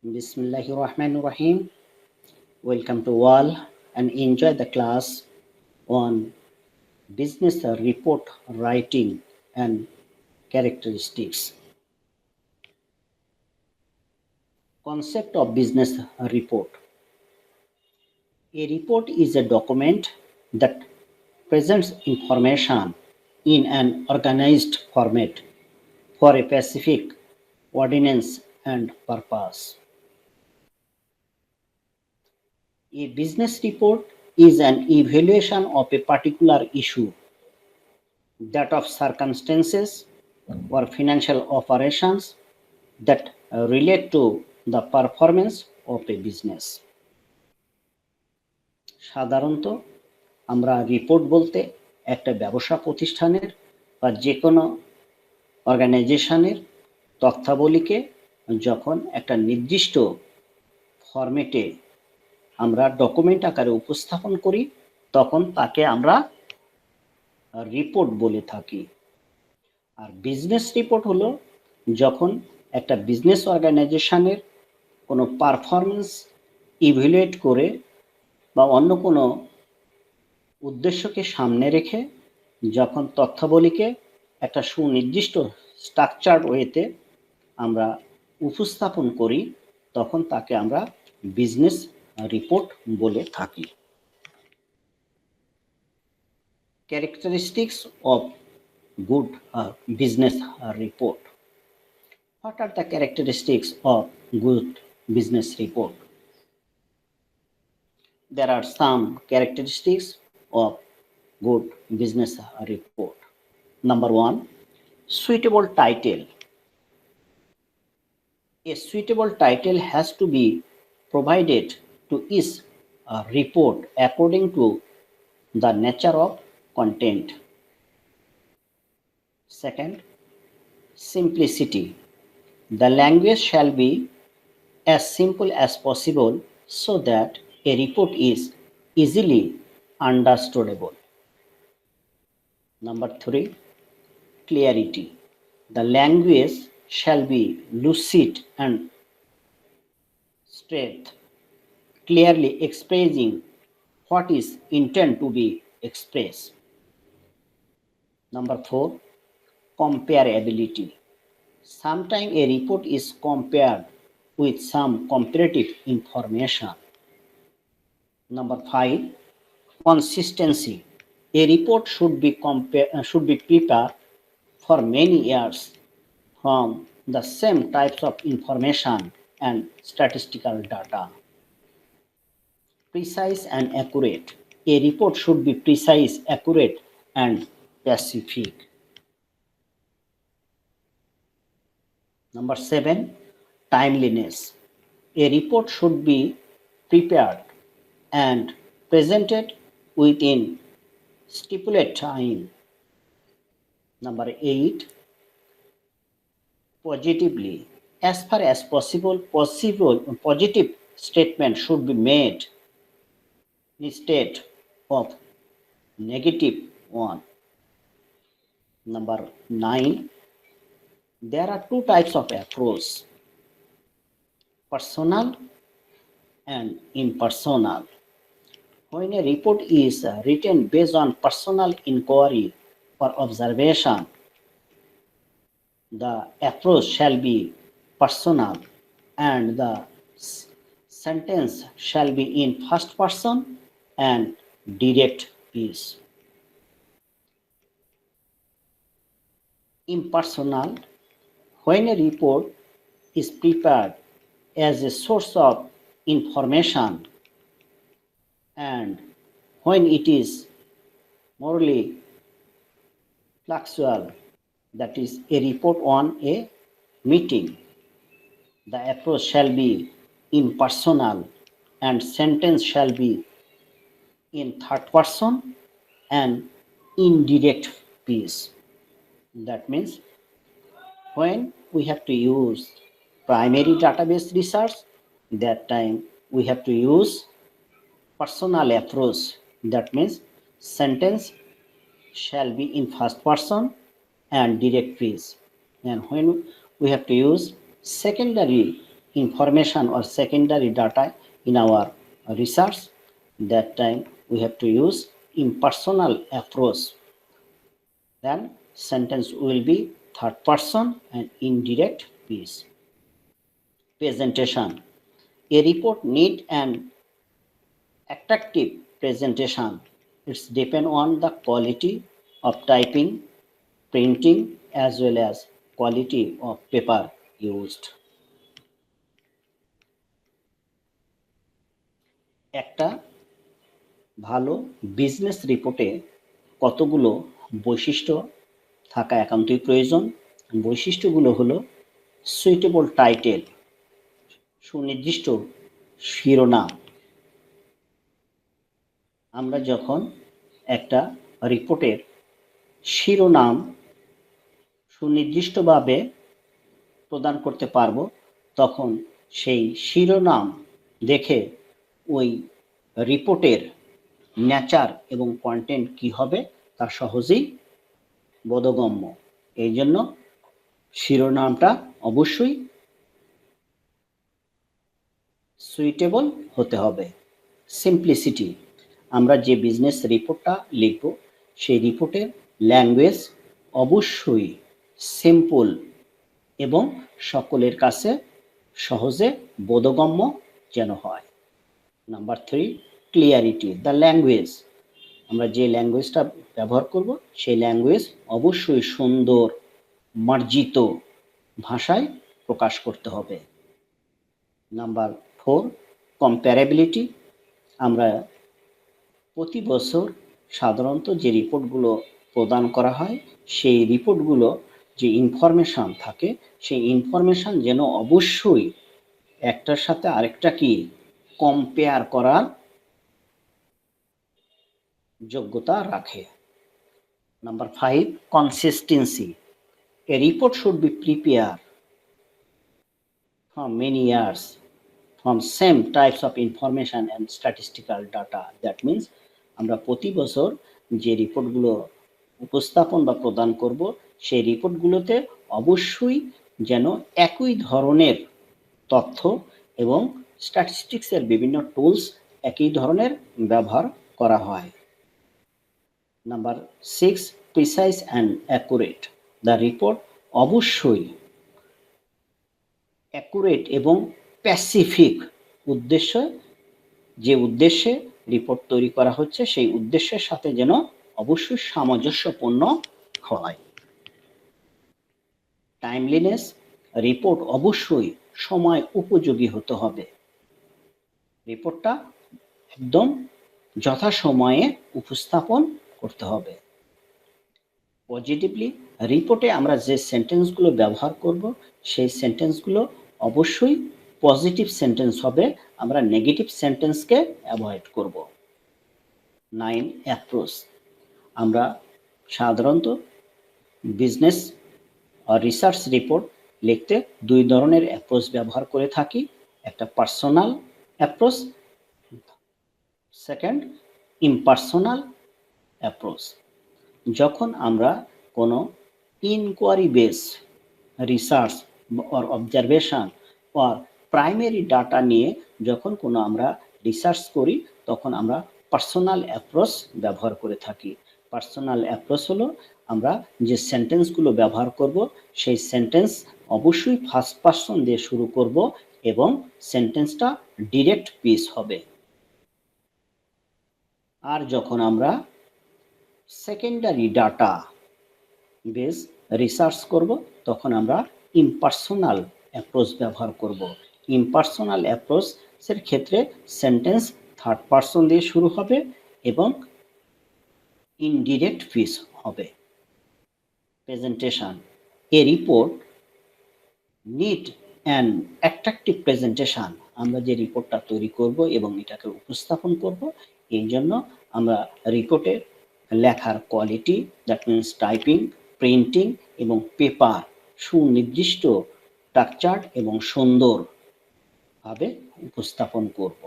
Bismillahirrahmanirrahim. Welcome to all and enjoy the class on business report writing and characteristics. Concept of business report. A report is a document that presents information in an organized format for a specific audience and purpose. A business report is an evaluation of a particular issue, that of circumstances or financial operations that relate to the performance of a business. সাধারণত আমরা report বলতে একটা ব্যবসা প্রতিষ্ঠানের বা যে কোনো অর্গানাইজেশনের তথ্যাবলীকে যখন একটা নির্দিষ্ট ফরম্যাটে আমরা ডকুমেন্ট আকারে উপস্থাপন করি তখন তাকে আমরা রিপোর্ট বলে থাকি। আর বিজনেস রিপোর্ট হলো যখন একটা বিজনেস অর্গানাইজেশনের কোনো পারফরমেন্স ইভ্যালুয়েট করে বা অন্য কোনো উদ্দেশ্যকে সামনে রেখে যখন তথ্যাবলীকে একটা সুনির্দিষ্ট স্ট্রাকচার ওয়েতে আমরা উপস্থাপন করি তখন তাকে আমরা বিজনেস রিপোর্ট বলে থাকি। Characteristics of good business report. What are the characteristics of good business report? There are some characteristics of good business report. Number one, suitable title. A suitable title has to be provided to each report according to the nature of content. Second, simplicity. The language shall be as simple as possible so that a report is easily understandable. Number three, clarity. The language shall be lucid and straight, clearly expressing what is intended to be expressed. Number four, comparability. Sometimes a report is compared with some comparative information. Number five, consistency. A report should be prepared for many years from the same types of information and statistical data. Precise and accurate. A report should be precise, accurate, and specific. Number seven, timeliness. A report should be prepared and presented within stipulated time. Number eight, positively. As far as possible, positive statement should be made instead of negative one. Number nine, there are two types of approach, personal and impersonal. When a report is written based on personal inquiry or observation, the approach shall be personal and the sentence shall be in first person and direct piece. Impersonal. When a report is prepared as a source of information and when it is morally factual, that is a report on a meeting, the approach shall be impersonal and sentence shall be in third person and indirect piece. That means when we have to use primary database research, that time we have to use personal approach. That means sentence shall be in first person and direct piece. And when we have to use secondary information or secondary data in our research, that time we have to use impersonal approach. Then sentence will be third person and indirect piece. Presentation. A report need an attractive presentation. It's depend on the quality of typing, printing as well as quality of paper used. একটা ভালো business রিপোর্টে কতগুলো বৈশিষ্ট্য থাকা একান্তই প্রয়োজন। বৈশিষ্ট্যগুলো হলো সুইটেবল টাইটেল, সুনির্দিষ্ট শিরোনাম। আমরা যখন একটা রিপোর্টের শিরোনাম সুনির্দিষ্টভাবে প্রদান করতে পারবো, তখন সেই শিরোনাম দেখে ওই রিপোর্টের নেচার এবং কন্টেন্ট কি হবে তা সহজেই বোধগম্য। এই জন্য শিরোনামটা অবশ্যই সুইটেবল হতে হবে। সিম্পলিসিটি। আমরা যে বিজনেস রিপোর্টটা লিখব সেই রিপোর্টের ল্যাঙ্গুয়েজ অবশ্যই সিম্পল এবং সকলের কাছে সহজে বোধগম্য যেন হয়। Number 3, clarity. The language. আমরা যে ল্যাঙ্গুয়েজটা ব্যবহার করব সেই ল্যাঙ্গুয়েজ অবশ্যই সুন্দর মার্জিত ভাষায় প্রকাশ করতে হবে। নাম্বার 4, কম্প্যারেবিলিটি। আমরা প্রতি বছর সাধারণত যে রিপোর্টগুলো প্রদান করা হয় সেই রিপোর্টগুলো যে ইনফরমেশন থাকে সেই ইনফরমেশন যেন অবশ্যই একটার সাথে আরেকটা কি কম্পেয়ার করার যোগ্যতা রাখে। Number 5, consistency. A report should be prepared from many years from same types of information and statistical data. That means আমরা প্রতি বছর যে রিপোর্টগুলো উপস্থাপন বা প্রদান করব সেই রিপোর্টগুলোতে অবশ্যই যেন একই ধরনের তথ্য এবং স্ট্যাটিস্টিক্সের বিভিন্ন টুলস একই ধরনের ব্যবহার করা হয়। Number 6, precise and accurate. The report অবশ্যই অ্যাকুরেট এবং স্পেসিফিক যে উদ্দেশ্যে রিপোর্ট তৈরি করা হচ্ছে সেই উদ্দেশ্যের সাথে যেন অবশ্যই সামঞ্জস্যপূর্ণ হয়। টাইমলিনেস। রিপোর্ট অবশ্যই সময় উপযোগী হতে হবে। রিপোর্টটা একদম যথাসময়ে উপস্থাপন করতে হবে। পজিটিভলি। রিপোর্টে আমরা যে সেন্টেন্সগুলো ব্যবহার করব সেই সেন্টেন্সগুলো অবশ্যই পজিটিভ সেন্টেন্স হবে, আমরা নেগেটিভ সেন্টেন্সকে অ্যাভয়েড করব। 9, অ্যাপ্রোচ। আমরা সাধারণত বিজনেস আর রিসার্চ রিপোর্ট লিখতে 2 ধরনের অ্যাপ্রোচ ব্যবহার করে থাকি। একটা personal approach, second impersonal approach. যখন আমরা কোনো inquiry base research or observation or primary data নিয়ে যখন কোনো আমরা রিসার্চ করি তখন আমরা পার্সোনাল অ্যাপ্রোচ ব্যবহার করে থাকি। পার্সোনাল অ্যাপ্রোচ হলো আমরা যে সেন্টেন্সগুলো ব্যবহার করব সেই সেন্টেন্স অবশ্যই ফার্স্ট পারসন দিয়ে শুরু করব এবং সেন্টেন্সটা ডিরেক্ট পিস হবে। আর যখন আমরা সেকেন্ডারি ডাটা বেস রিসার্চ করব তখন আমরা ইমপার্সোনাল অ্যাপ্রোচ ব্যবহার করব। ইমপার্সোনাল অ্যাপ্রোচের ক্ষেত্রে সেন্টেন্স থার্ড পারসন দিয়ে শুরু হবে এবং ইনডিরেক্ট পিস হবে। Presentation. A report need an attractive presentation. আমরা যে রিপোর্টটা তৈরি করব এবং এটাকে উপস্থাপন করব এই জন্য আমরা রিপোর্টের লেখার quality, that means typing, printing এবং পেপার সুনির্দিষ্ট স্ট্রাকচার এবং সুন্দরভাবে উপস্থাপন করব।